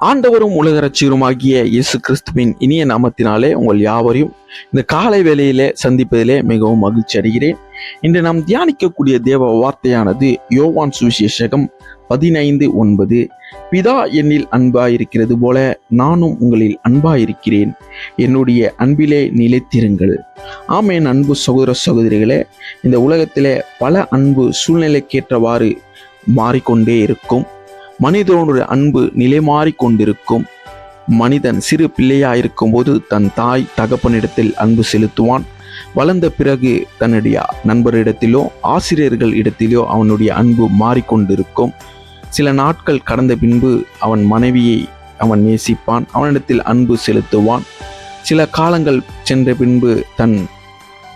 ஆண்டவரும் உலக இரட்சகருமாகிய இயேசு கிறிஸ்துவின் இனிய நாமத்தினாலே உங்கள் யாவரையும் இந்த காலை வேளையிலே சந்திப்பதிலே மிகவும் மகிழ்ச்சி அடைகிறேன். இன்று நாம் தியானிக்கக்கூடிய தேவ வார்த்தையானது யோவான் சுவிசேஷகம் 15:9. பிதா என்னில் அன்பாயிருக்கிறது போல நானும் உங்களில் அன்பாயிருக்கிறேன், என்னுடைய அன்பிலே நிலைத்திருங்கள். ஆமேன். அன்பு சகோதர சகோதரிகளே, இந்த உலகத்திலே பல அன்பு சூழ்நிலைக்கேற்றவாறு மாறிக்கொண்டே இருக்கும். மனிதனுடைய அன்பு நிலை மாறிக்கொண்டிருக்கும். மனிதன் சிறு பிள்ளையாயிருக்கும் போது தன் தாய் தகப்பனிடத்தில் அன்பு செலுத்துவான். வளர்ந்த பிறகு தன்னுடைய நண்பரிடத்திலோ ஆசிரியர்கள் இடத்திலோ அவனுடைய அன்பு மாறிக்கொண்டிருக்கும். சில நாட்கள் கடந்த பின்பு அவன் மனைவியை அவன் நேசிப்பான், அவனிடத்தில் அன்பு செலுத்துவான். சில காலங்கள் சென்ற பின்பு தன்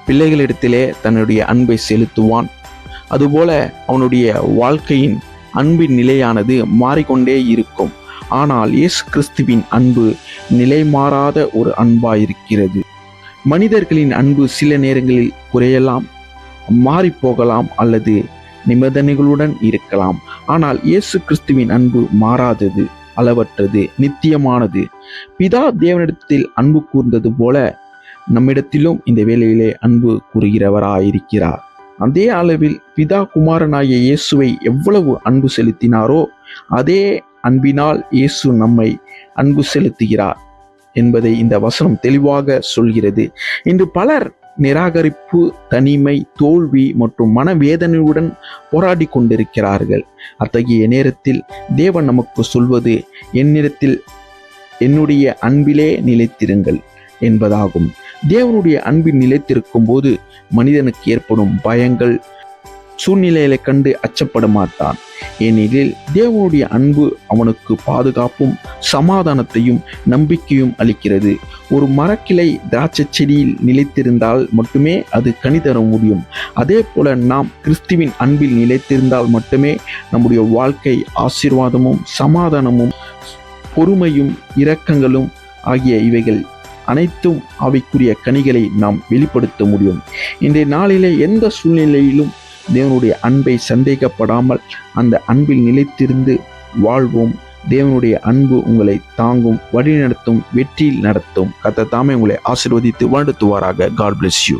பிள்ளைகளிடத்திலே தன்னுடைய அன்பை செலுத்துவான். அதுபோல அவனுடைய வாழ்க்கையின் அன்பின் நிலையானது மாறிக்கொண்டே இருக்கும். ஆனால் இயேசு கிறிஸ்துவின் அன்பு நிலை மாறாத ஒரு அன்பாயிருக்கிறது. மனிதர்களின் அன்பு சில நேரங்களில் குறையலாம், மாறிப்போகலாம், அல்லது நிபந்தனைகளுடன் இருக்கலாம். ஆனால் இயேசு கிறிஸ்துவின் அன்பு மாறாதது, அளவற்றது, நித்தியமானது. பிதா தேவனிடத்தில் அன்பு கூர்ந்தது போல நம்மிடத்திலும் இந்த வேளையிலே அன்பு கூறுகிறவராயிருக்கிறார். அதே அளவில் பிதா குமாரனாகிய இயேசுவை எவ்வளவு அன்பு செலுத்தினாரோ அதே அன்பினால் இயேசு நம்மை அன்பு செலுத்துகிறார் என்பதை இந்த வசனம் தெளிவாக சொல்கிறது. இன்று பலர் நிராகரிப்பு, தனிமை, தோல்வி மற்றும் மனவேதனையுடன் போராடி கொண்டிருக்கிறார்கள். அத்தகைய நேரத்தில் தேவன் நமக்கு சொல்வது, என்னுடைய அன்பிலே நிலைத்திருங்கள் என்பதாகும். தேவனுடைய அன்பில் நிலைத்திருக்கும் போது மனிதனுக்கு ஏற்படும் பயங்கள், சூழ்நிலைகளை கண்டு அச்சப்பட மாட்டான். ஏனெனில் தேவனுடைய அன்பு அவனுக்கு பாதுகாப்பும் சமாதானத்தையும் நம்பிக்கையும் அளிக்கிறது. ஒரு மரக்கிளை திராட்சை செடியில் நிலைத்திருந்தால் மட்டுமே அது கனி தர முடியும். அதே போல நாம் கிறிஸ்துவின் அன்பில் நிலைத்திருந்தால் மட்டுமே நம்முடைய வாழ்க்கை ஆசீர்வாதமும் சமாதானமும் பொறுமையும் இரக்கங்களும் ஆகிய இவைகள் அனைத்தும் அவைக்குரிய கனிகளை நாம் வெளிப்படுத்த முடியும். இன்றைய நாளிலே எந்த சூழ்நிலையிலும் தேவனுடைய அன்பை சந்தேகப்படாமல் அந்த அன்பில் நிலைத்திருந்து வாழ்வோம். தேவனுடைய அன்பு உங்களை தாங்கும், வழி நடத்தும், வெற்றியில் நடத்தும். கர்த்தர் தாமே உங்களை ஆசீர்வதித்து வாழ்த்துவாராக. God bless you.